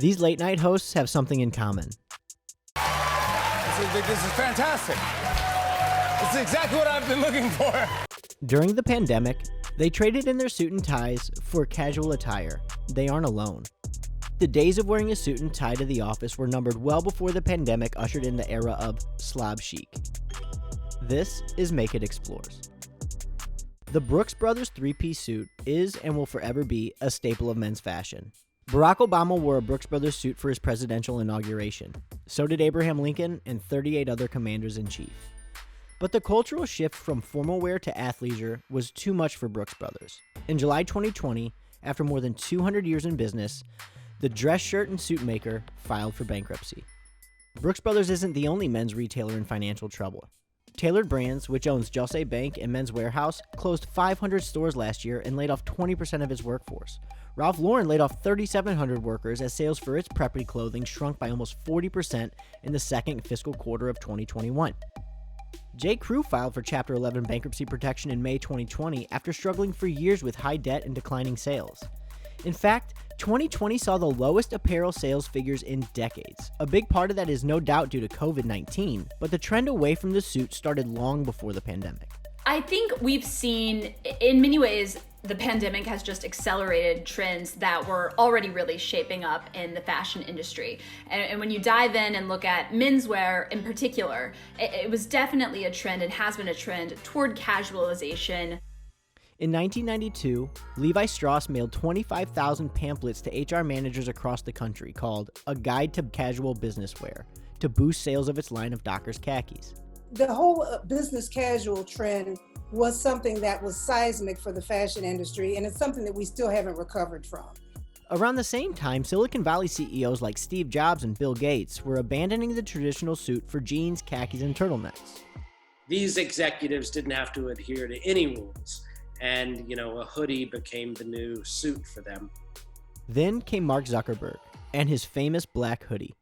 These late night hosts have something in common. This is fantastic. This is exactly what I've been looking for. During the pandemic, they traded in their suit and ties for casual attire. They aren't alone. The days of wearing a suit and tie to the office were numbered well before the pandemic ushered in the era of slob chic. This is Make It Explores. The Brooks Brothers three-piece suit is and will forever be a staple of men's fashion. Barack Obama wore a Brooks Brothers suit for his presidential inauguration. So did Abraham Lincoln and 38 other commanders-in-chief. But the cultural shift from formal wear to athleisure was too much for Brooks Brothers. In July 2020, after more than 200 years in business, the dress shirt and suit maker filed for bankruptcy. Brooks Brothers isn't the only men's retailer in financial trouble. Tailored Brands, which owns Jose Bank and Men's Warehouse, closed 500 stores last year and laid off 20% of its workforce. Ralph Lauren laid off 3,700 workers as sales for its preppy clothing shrunk by almost 40% in the second fiscal quarter of 2021. J. Crew filed for Chapter 11 bankruptcy protection in May 2020 after struggling for years with high debt and declining sales. In fact, 2020 saw the lowest apparel sales figures in decades. A big part of that is no doubt due to COVID-19, but the trend away from the suit started long before the pandemic. I think we've seen, in many ways, the pandemic has just accelerated trends that were already really shaping up in the fashion industry. And when you dive in and look at menswear in particular, it was definitely a trend and has been a trend toward casualization. In 1992, Levi Strauss mailed 25,000 pamphlets to HR managers across the country called A Guide to Casual Business Wear to boost sales of its line of Dockers khakis. The whole business casual trend was something that was seismic for the fashion industry, and it's something that we still haven't recovered from. Around the same time, Silicon Valley CEOs like Steve Jobs and Bill Gates were abandoning the traditional suit for jeans, khakis, and turtlenecks. These executives didn't have to adhere to any rules. And, a hoodie became the new suit for them. Then came Mark Zuckerberg and his famous black hoodie.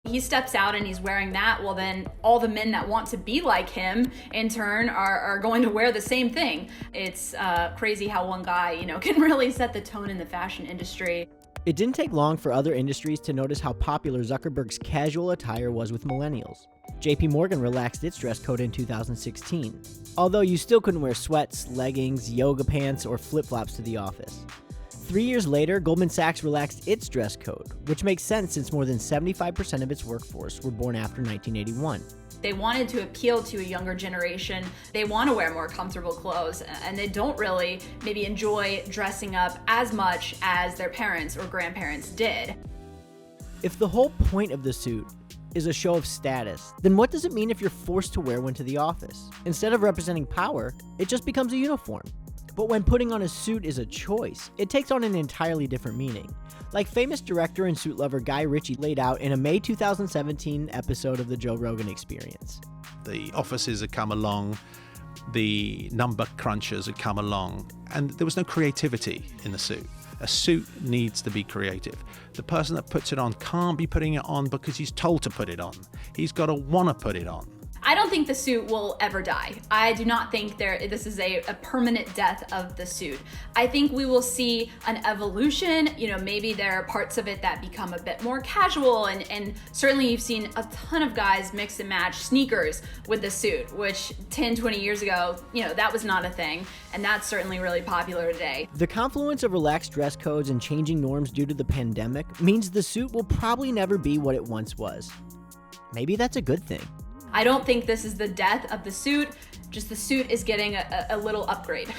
He steps out and he's wearing that. Well, then all the men that want to be like him, in turn, are going to wear the same thing. It's crazy how one guy, can really set the tone in the fashion industry. It didn't take long for other industries to notice how popular Zuckerberg's casual attire was with millennials. JP Morgan relaxed its dress code in 2016, although you still couldn't wear sweats, leggings, yoga pants, or flip-flops to the office. 3 years later, Goldman Sachs relaxed its dress code, which makes sense since more than 75% of its workforce were born after 1981. They wanted to appeal to a younger generation. They want to wear more comfortable clothes, and they don't really maybe enjoy dressing up as much as their parents or grandparents did. If the whole point of the suit is a show of status, then what does it mean if you're forced to wear one to the office? Instead of representing power, it just becomes a uniform. But when putting on a suit is a choice, it takes on an entirely different meaning. Like famous director and suit lover Guy Ritchie laid out in a May 2017 episode of The Joe Rogan Experience. The offices had come along, the number crunchers had come along, and there was no creativity in the suit. A suit needs to be creative. The person that puts it on can't be putting it on because he's told to put it on. He's got to want to put it on. I don't think the suit will ever die. I do not think this is a permanent death of the suit. I think we will see an evolution. Maybe there are parts of it that become a bit more casual, and certainly you've seen a ton of guys mix and match sneakers with the suit, which 10, 20 years ago, that was not a thing, and that's certainly really popular today. The confluence of relaxed dress codes and changing norms due to the pandemic means the suit will probably never be what it once was. Maybe that's a good thing. I don't think this is the death of the suit, just the suit is getting a little upgrade.